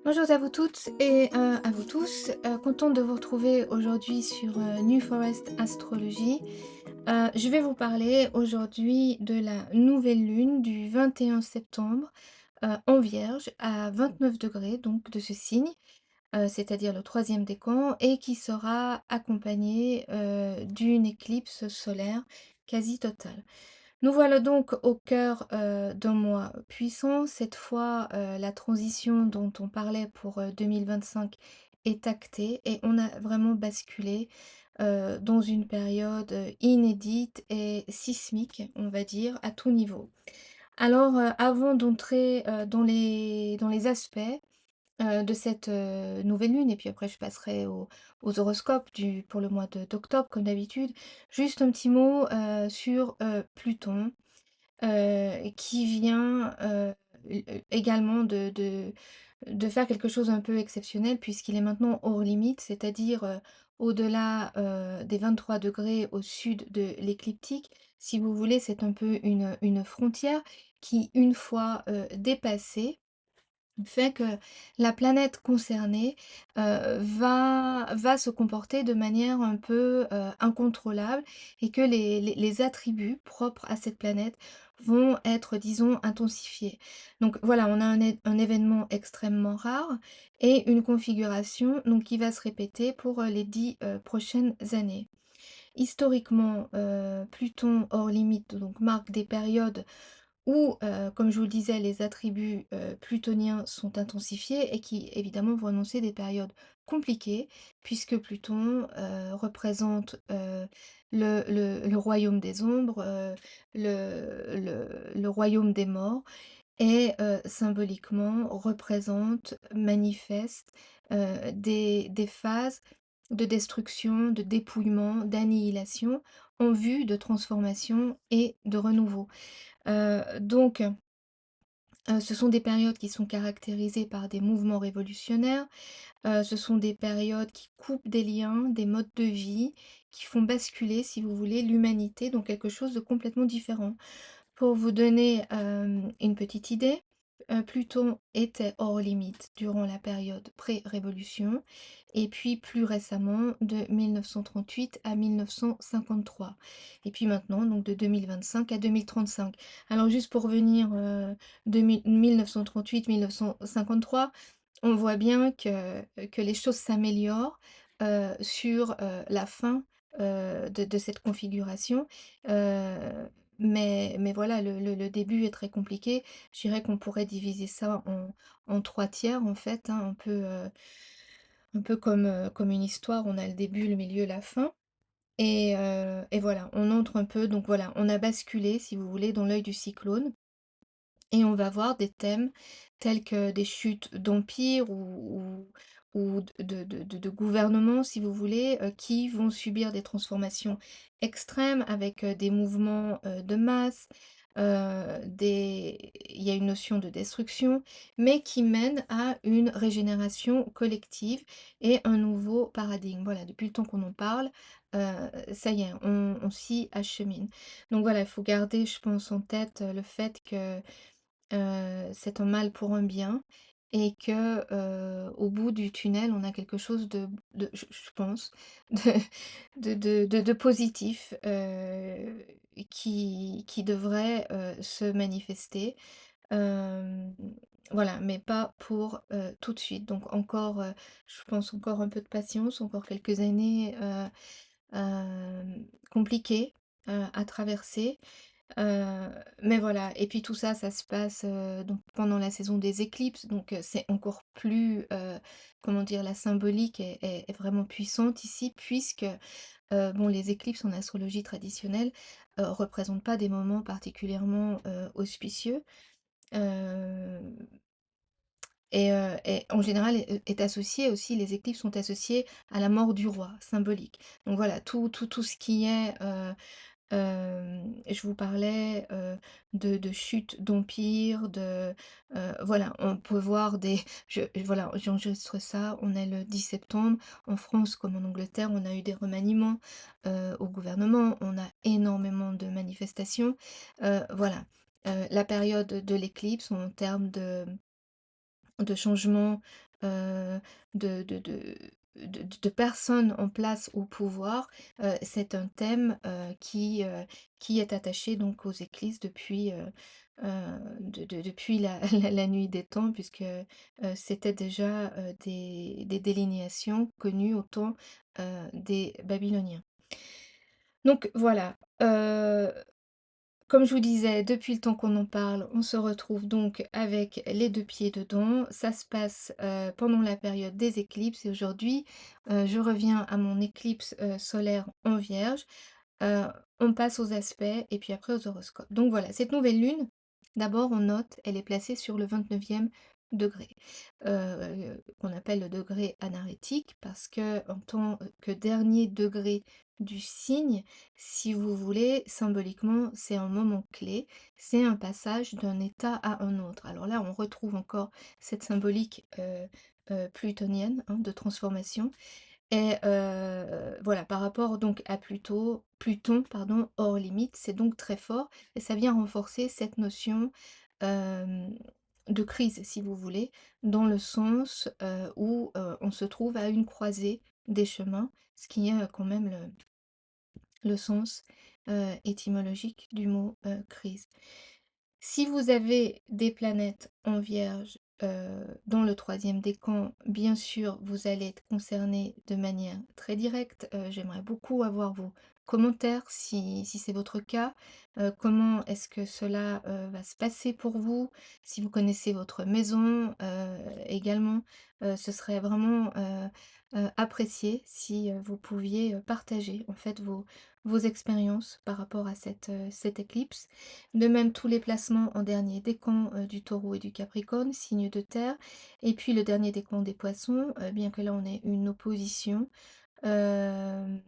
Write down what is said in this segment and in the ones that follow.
Bonjour à vous toutes et à vous tous. Contente de vous retrouver aujourd'hui sur New Forest Astrologie. Je vais vous parler aujourd'hui de la nouvelle lune du 21 septembre en Vierge à 29 degrés, donc de ce signe, c'est-à-dire le troisième décan, et qui sera accompagnée d'une éclipse solaire quasi totale. Nous voilà donc au cœur, d'un mois puissant. Cette fois, la transition dont on parlait pour, 2025 est actée et on a vraiment basculé, dans une période, inédite et sismique, on va dire, à tout niveau. Alors, avant d'entrer, dans les aspects, de cette, nouvelle lune et puis après je passerai aux horoscopes pour le mois d'octobre comme d'habitude, juste un petit mot, sur, Pluton qui vient, également de faire quelque chose un peu exceptionnel puisqu'il est maintenant hors limite, c'est-à-dire, au-delà, des 23 degrés au sud de l'écliptique. Si vous voulez, c'est un peu une frontière qui, une fois, dépassée, fait que la planète concernée, va se comporter de manière un peu, incontrôlable et que les attributs propres à cette planète vont être, disons, intensifiés. Donc voilà, on a un événement extrêmement rare et une configuration donc qui va se répéter pour, les 10 prochaines années. Historiquement, Pluton hors limite donc marque des périodes où, comme je vous le disais, les attributs, plutoniens sont intensifiés et qui évidemment vont annoncer des périodes compliquées puisque Pluton, représente, le royaume des ombres, le royaume des morts et symboliquement représente, manifeste, des phases de destruction, de dépouillement, d'annihilation en vue de transformation et de renouveau. Donc ce sont des périodes qui sont caractérisées par des mouvements révolutionnaires, ce sont des périodes qui coupent des liens, des modes de vie, qui font basculer, si vous voulez, l'humanité dans quelque chose de complètement différent. Pour vous donner, une petite idée, Pluton était hors limite durant la période pré-révolution et puis plus récemment de 1938 à 1953 et puis maintenant donc de 2025 à 2035. Alors juste pour revenir, de 1938-1953, on voit bien que les choses s'améliorent, sur, la fin, de cette configuration, heu mais voilà, le début est très compliqué. Je dirais qu'on pourrait diviser ça en 3 tiers en fait, hein, un peu comme une histoire, on a le début, le milieu, la fin et voilà, on entre un peu donc voilà, on a basculé si vous voulez dans l'œil du cyclone et on va voir des thèmes tels que des chutes d'empires ou de gouvernements, si vous voulez, qui vont subir des transformations extrêmes avec, des mouvements, de masse, il y a une notion de destruction, mais qui mènent à une régénération collective et un nouveau paradigme. Voilà, depuis le temps qu'on en parle, ça y est, on s'y achemine. Donc voilà, il faut garder, je pense, en tête, le fait que c'est un mal pour un bien et que, au bout du tunnel, on a quelque chose je pense, de positif, qui devrait, se manifester. Hem, voilà, mais pas pour, tout de suite. Donc encore, je pense encore un peu de patience, encore quelques années, compliquées, à traverser. Mais voilà et puis tout ça, ça se passe, donc pendant la saison des éclipses, donc c'est encore plus, comment dire? La symbolique est vraiment puissante ici puisque, bon, les éclipses en astrologie traditionnelle, représentent pas des moments particulièrement, auspicieux, hem et en général est associé aussi les éclipses sont associées à la mort du roi, symbolique. Donc voilà, tout ce qui est, je vous parlais, de chute d'empire, voilà, on peut voir voilà, j'enregistre ça, on est le 10 septembre. En France comme en Angleterre, on a eu des remaniements, au gouvernement, on a énormément de manifestations. Voilà, la période de l'éclipse en termes de changement, heu, de personnes en place au pouvoir. C'est un thème, qui est attaché donc aux églises depuis, depuis la la nuit des temps puisque, c'était déjà, des délignations connues au temps, des Babyloniens. Donc voilà, comme je vous disais, depuis le temps qu'on en parle, on se retrouve donc avec les 2 pieds dedans. Ça se passe, pendant la période des éclipses et aujourd'hui, je reviens à mon éclipse, solaire en Vierge. Heu, on passe aux aspects et puis après aux horoscopes. Donc voilà, cette nouvelle lune, d'abord on note, elle est placée sur le 29e degré, qu'on appelle le degré anarétique parce que en tant que dernier degré du signe, si vous voulez, symboliquement, c'est un moment clé, c'est un passage d'un état à un autre. Alors là, on retrouve encore cette symbolique, plutonienne, hein, de transformation et voilà, par rapport donc à Pluton, pardon, hors limite, c'est donc très fort et ça vient renforcer cette notion, hem, de crise, si vous voulez, dans le sens, où, on se trouve à une croisée des chemins, ce qui est, quand même le sens, étymologique du mot, crise. Si vous avez des planètes en Vierge, dans le troisième décan, bien sûr, vous allez être concerné de manière très directe. J'aimerais beaucoup avoir vos commentaires si c'est votre cas. Comment est-ce que cela, va se passer pour vous? Si vous connaissez votre maison, également, ce serait vraiment, apprécié si, vous pouviez, partager en fait vos expériences par rapport à cette éclipse. De même, tous les placements en dernier décan, du Taureau et du Capricorne, signes de terre. Et puis le dernier décan des Poissons, bien que là on ait une opposition, hem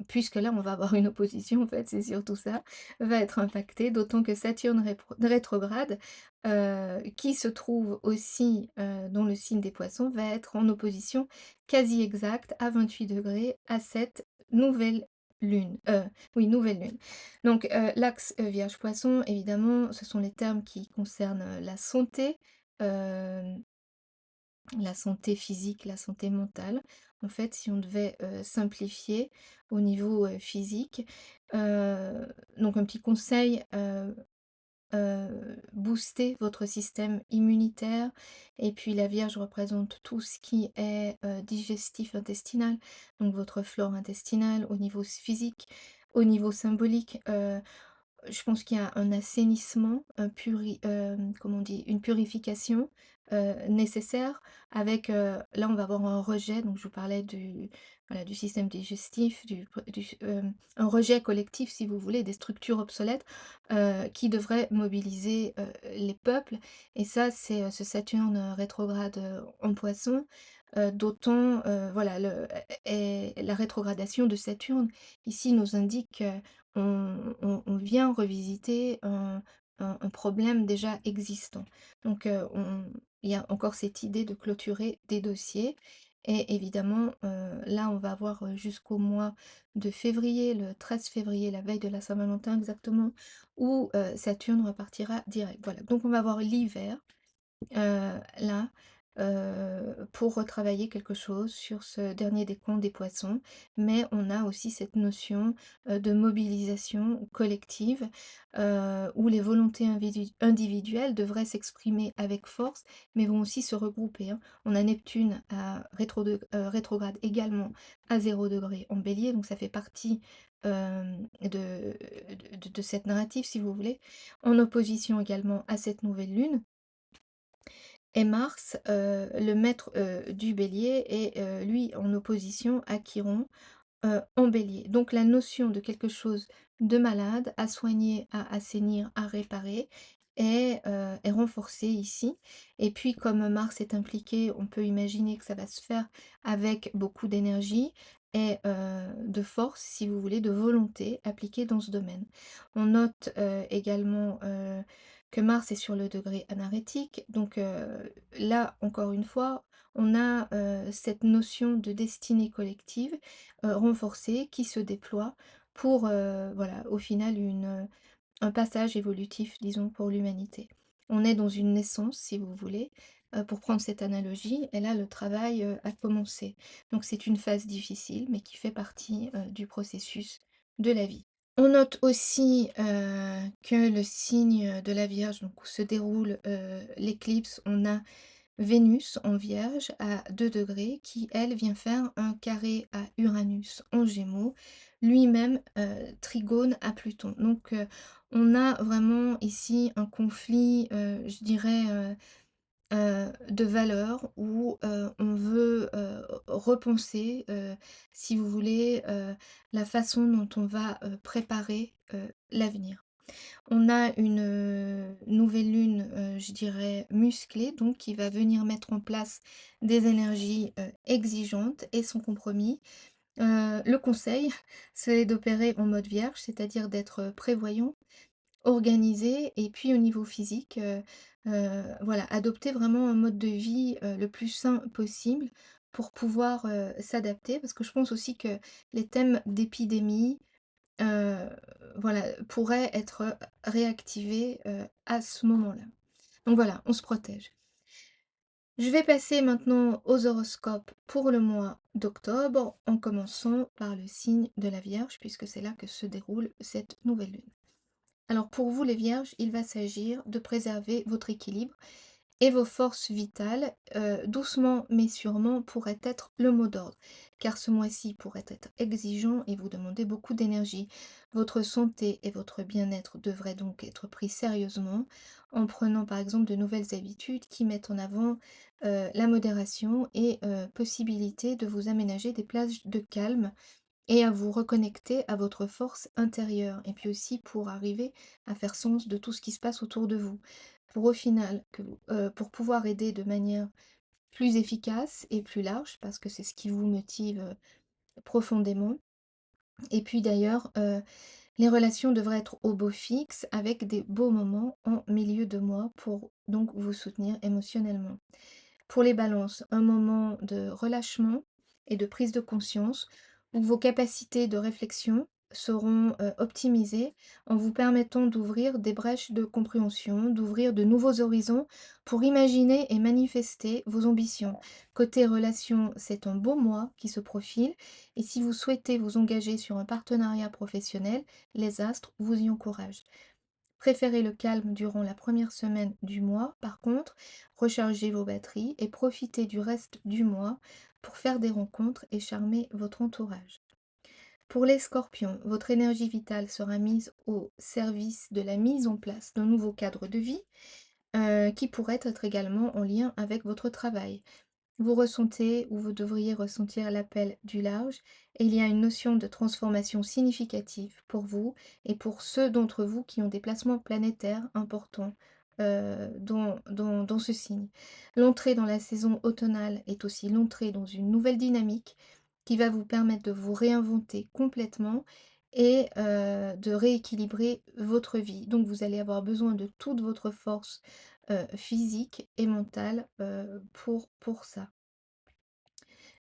puisque là, on va avoir une opposition, en fait, c'est surtout ça, va être impacté, d'autant que Saturne rétrograde, qui se trouve aussi, dans le signe des Poissons, va être en opposition quasi exacte à 28 degrés à cette nouvelle lune, oui, nouvelle lune. Donc, l'axe, Vierge-Poisson, évidemment, ce sont les termes qui concernent, la santé physique, la santé mentale. En fait, si on devait, simplifier au niveau, physique, heu, donc un petit conseil, booster votre système immunitaire et puis la Vierge représente tout ce qui est, digestif intestinal, donc votre flore intestinale au niveau physique, au niveau symbolique, je pense qu'il y a un assainissement, comment on dit? Une purification, nécessaire avec, là on va avoir un rejet, donc je vous parlais du voilà, du système digestif, un rejet collectif si vous voulez, des structures obsolètes, qui devraient mobiliser, les peuples et ça c'est, ce Saturne, rétrograde, en Poisson, d'autant, voilà et la rétrogradation de Saturne ici nous indique, on vient revisiter un problème déjà existant. Donc, il y a encore cette idée de clôturer des dossiers et évidemment, là, on va avoir, jusqu'au mois de février, le 13 février, la veille de la Saint-Valentin exactement, où, Saturne repartira direct. Voilà, donc on va avoir l'hiver là, pour retravailler quelque chose sur ce dernier décompte des poissons. Mais on a aussi cette notion, de mobilisation collective, où les volontés individuelles devraient s'exprimer avec force, mais vont aussi se regrouper, hein. On a Neptune à rétrograde également à 0 degré en Bélier, donc ça fait partie, de cette narrative si vous voulez. En opposition également à cette nouvelle lune. Et Mars, le maître, du Bélier est, lui en opposition à Chiron, en Bélier. Donc la notion de quelque chose de malade, à soigner, à assainir, à réparer est renforcée ici. Et puis comme Mars est impliqué, on peut imaginer que ça va se faire avec beaucoup d'énergie et de force, si vous voulez, de volonté appliquée dans ce domaine. On note, également, que Mars est sur le degré anarétique, donc là, encore une fois, on a, cette notion de destinée collective, renforcée qui se déploie pour, voilà, au final un passage évolutif, disons, pour l'humanité. On est dans une naissance, si vous voulez, pour prendre cette analogie, et là le travail, a commencé. Donc c'est une phase difficile, mais qui fait partie, du processus de la vie. On note aussi, que le signe de la Vierge, donc où se déroule, l'éclipse, on a Vénus en Vierge à 2 degrés qui, elle, vient faire un carré à Uranus en Gémeaux, lui-même, trigone à Pluton. Donc, on a vraiment ici un conflit, je dirais, de valeurs où, on veut, repenser, si vous voulez, la façon dont on va, préparer, l'avenir. On a une, nouvelle lune, je dirais musclée, donc qui va venir mettre en place des énergies, exigeantes et sans compromis. Le conseil, c'est d'opérer en mode vierge, c'est-à-dire d'être prévoyant, organisé et puis au niveau physique, voilà, adopter vraiment un mode de vie, le plus sain possible pour pouvoir, s'adapter. Parce que je pense aussi que les thèmes d'épidémie, Heu, voilà, pourrait être réactivé, à ce moment-là. Donc voilà, on se protège. Je vais passer maintenant aux horoscopes pour le mois d'octobre, en commençant par le signe de la Vierge, puisque c'est là que se déroule cette nouvelle lune. Alors pour vous les Vierges, il va s'agir de préserver votre équilibre et vos forces vitales, doucement mais sûrement pourrait être le mot d'ordre, car ce mois-ci pourrait être exigeant et vous demander beaucoup d'énergie. Votre santé et votre bien-être devraient donc être pris sérieusement en prenant par exemple de nouvelles habitudes qui mettent en avant la modération et possibilité de vous aménager des plages de calme et à vous reconnecter à votre force intérieure et puis aussi pour arriver à faire sens de tout ce qui se passe autour de vous. Pour au final pour pouvoir aider de manière plus efficace et plus large, parce que c'est ce qui vous motive, profondément. Et puis d'ailleurs, les relations devraient être au beau fixe avec des beaux moments en milieu de mois pour donc vous soutenir émotionnellement. Pour les balances, un moment de relâchement et de prise de conscience où vos capacités de réflexion seront optimisées en vous permettant d'ouvrir des brèches de compréhension, d'ouvrir de nouveaux horizons pour imaginer et manifester vos ambitions. Côté relations, c'est un beau mois qui se profile et si vous souhaitez vous engager sur un partenariat professionnel, les astres vous y encouragent. Préférez le calme durant la première semaine du mois, par contre, rechargez vos batteries et profitez du reste du mois pour faire des rencontres et charmer votre entourage. Pour les scorpions, votre énergie vitale sera mise au service de la mise en place d'un nouveau cadre de vie qui pourrait être également en lien avec votre travail. Vous ressentez ou vous devriez ressentir l'appel du large et il y a une notion de transformation significative pour vous et pour ceux d'entre vous qui ont des placements planétaires importants dans ce signe. L'entrée dans la saison automnale est aussi l'entrée dans une nouvelle dynamique qui va vous permettre de vous réinventer complètement et de rééquilibrer votre vie. Donc vous allez avoir besoin de toute votre force physique et mentale pour ça.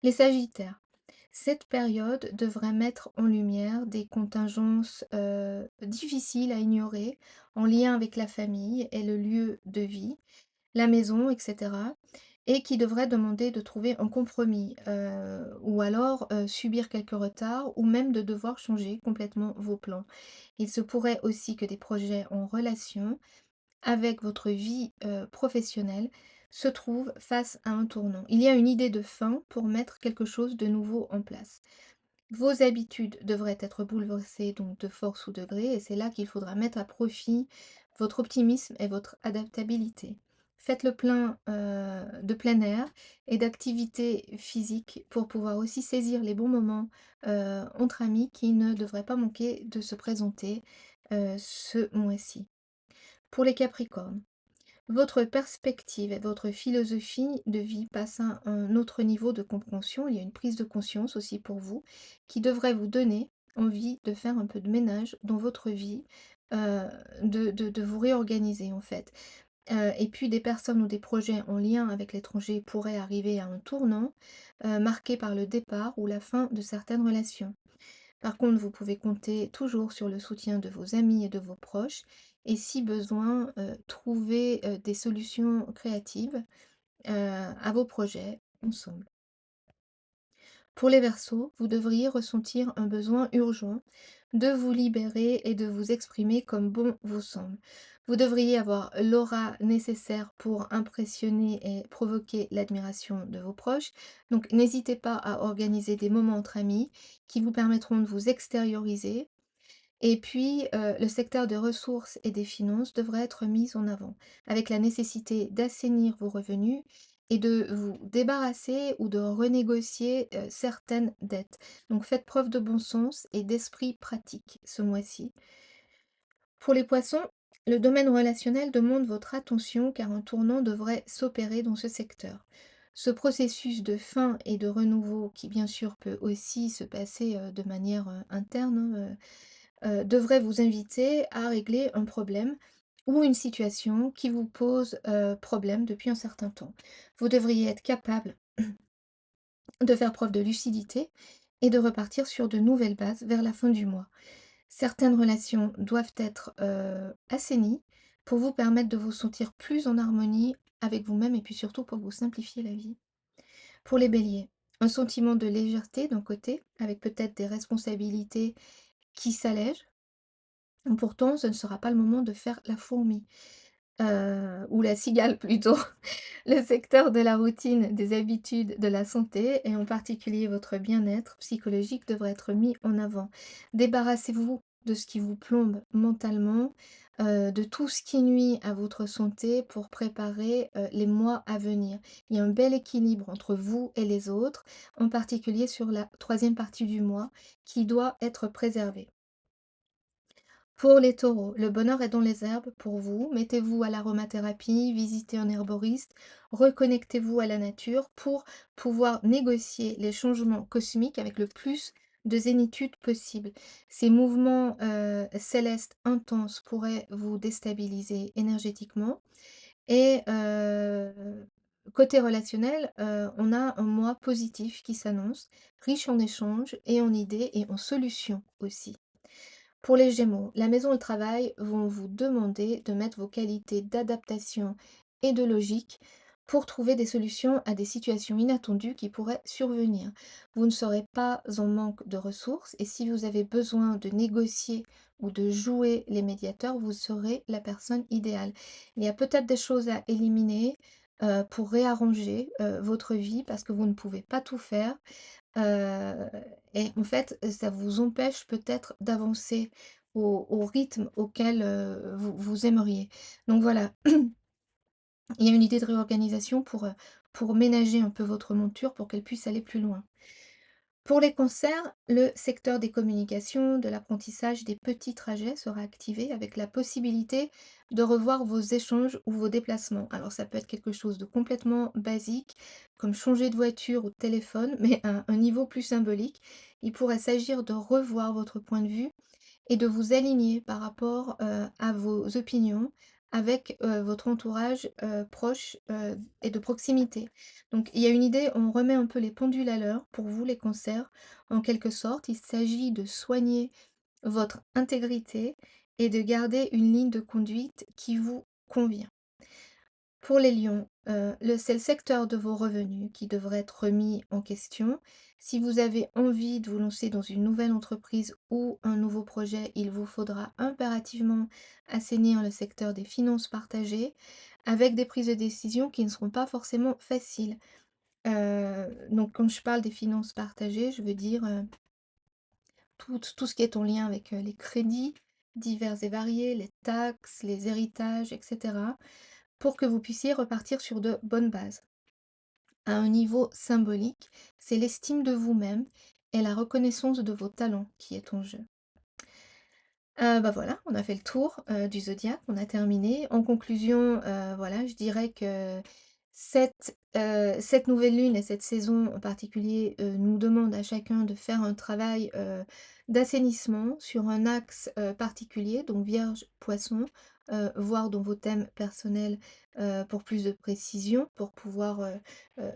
Les Sagittaires. Cette période devrait mettre en lumière des contingences difficiles à ignorer en lien avec la famille et le lieu de vie, la maison, etc. Et qui devrait demander de trouver un compromis ou alors subir quelques retards ou même de devoir changer complètement vos plans. Il se pourrait aussi que des projets en relation avec votre vie, professionnelle se trouve face à un tournant. Il y a une idée de fin pour mettre quelque chose de nouveau en place. Vos habitudes devraient être bouleversées donc de force ou de gré et c'est là qu'il faudra mettre à profit votre optimisme et votre adaptabilité. Faites le plein, de plein air et d'activités physiques pour pouvoir aussi saisir les bons moments, entre amis qui ne devraient pas manquer de se présenter, ce mois-ci. Pour les Capricornes, votre perspective et votre philosophie de vie passent à un autre niveau de compréhension. Il y a une prise de conscience aussi pour vous qui devrait vous donner envie de faire un peu de ménage dans votre vie, euh, de vous réorganiser en fait. Et puis des personnes ou des projets en lien avec l'étranger pourraient arriver à un tournant marqué par le départ ou la fin de certaines relations. Par contre, vous pouvez compter toujours sur le soutien de vos amis et de vos proches et si besoin, trouver, des solutions créatives, à vos projets ensemble. Pour les Verseaux, vous devriez ressentir un besoin urgent de vous libérer et de vous exprimer comme bon vous semble. Vous devriez avoir l'aura nécessaire pour impressionner et provoquer l'admiration de vos proches. Donc n'hésitez pas à organiser des moments entre amis qui vous permettront de vous extérioriser et puis, le secteur des ressources et des finances devrait être mis en avant, avec la nécessité d'assainir vos revenus et de vous débarrasser ou de renégocier, certaines dettes. Donc faites preuve de bon sens et d'esprit pratique ce mois-ci. Pour les poissons, le domaine relationnel demande votre attention car un tournant devrait s'opérer dans ce secteur. Ce processus de fin et de renouveau, qui bien sûr peut aussi se passer de manière interne, devrait vous inviter à régler un problème ou une situation qui vous pose problème depuis un certain temps. Vous devriez être capable de faire preuve de lucidité et de repartir sur de nouvelles bases vers la fin du mois. Certaines relations doivent être assainies pour vous permettre de vous sentir plus en harmonie avec vous-même et puis surtout pour vous simplifier la vie. Pour les béliers, un sentiment de légèreté d'un côté, avec peut-être des responsabilités qui s'allègent. Pourtant, ce ne sera pas le moment de faire la fourmi, ou la cigale plutôt. Le secteur de la routine, des habitudes, de la santé et en particulier votre bien-être psychologique devrait être mis en avant. Débarrassez-vous de ce qui vous plombe mentalement, de tout ce qui nuit à votre santé pour préparer, les mois à venir. Il y a un bel équilibre entre vous et les autres, en particulier sur la troisième partie du mois, qui doit être préservée. Pour les taureaux, le bonheur est dans les herbes pour vous. Mettez-vous à l'aromathérapie, visitez un herboriste, reconnectez-vous à la nature pour pouvoir négocier les changements cosmiques avec le plus de zénitude possible. Ces mouvements célestes intenses pourraient vous déstabiliser énergétiquement. Et côté relationnel, on a un mois positif qui s'annonce, riche en échanges et en idées et en solutions aussi. Pour les Gémeaux, la maison et le travail vont vous demander de mettre vos qualités d'adaptation et de logique pour trouver des solutions à des situations inattendues qui pourraient survenir. Vous ne serez pas en manque de ressources et si vous avez besoin de négocier ou de jouer les médiateurs, vous serez la personne idéale. Il y a peut-être des choses à éliminer pour réarranger votre vie parce que vous ne pouvez pas tout faire. Heu et en fait, ça vous empêche peut-être d'avancer au rythme auquel, vous aimeriez. Donc voilà, il y a une idée de réorganisation pour ménager un peu votre monture pour qu'elle puisse aller plus loin. Pour les concerts, le secteur des communications, de l'apprentissage, des petits trajets sera activé avec la possibilité de revoir vos échanges ou vos déplacements. Alors ça peut être quelque chose de complètement basique, comme changer de voiture ou de téléphone, mais à un niveau plus symbolique. Il pourrait s'agir de revoir votre point de vue et de vous aligner par rapport, à vos opinions avec, votre entourage, proche, et de proximité. Donc il y a une idée, on remet un peu les pendules à l'heure pour vous les concerts. En quelque sorte, il s'agit de soigner votre intégrité et de garder une ligne de conduite qui vous convient. Pour les lions, c'est le secteur de vos revenus qui devrait être remis en question. Si vous avez envie de vous lancer dans une nouvelle entreprise ou un nouveau projet, il vous faudra impérativement assainir le secteur des finances partagées avec des prises de décision qui ne seront pas forcément faciles. Donc quand je parle des finances partagées, je veux dire, tout ce qui est en lien avec, les crédits divers et variés, les taxes, les héritages et cetera, pour que vous puissiez repartir sur de bonnes bases. À un niveau symbolique, c'est l'estime de vous-même et la reconnaissance de vos talents qui est en jeu. Bah, voilà, on a fait le tour, du zodiaque, on a terminé. En conclusion, voilà, je dirais que cette nouvelle lune et cette saison en particulier, nous demande à chacun de faire un travail, d'assainissement sur un axe, particulier, donc Vierge, Poisson, voir dans vos thèmes personnels, pour plus de précision, pour pouvoir,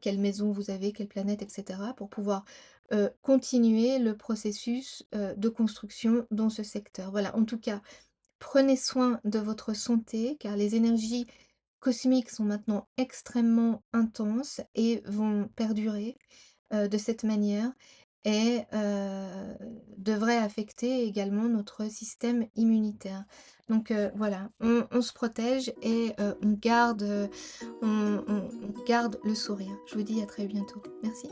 quelle maison vous avez, quelle planète et cetera, pour pouvoir continuer le processus, de construction dans ce secteur. Voilà, en tout cas, prenez soin de votre santé car les énergies cosmiques sont maintenant extrêmement intenses et vont perdurer, de cette manière et devraient affecter également notre système immunitaire. Donc voilà, on se protège et on garde le sourire. Je vous dis à très bientôt. Merci.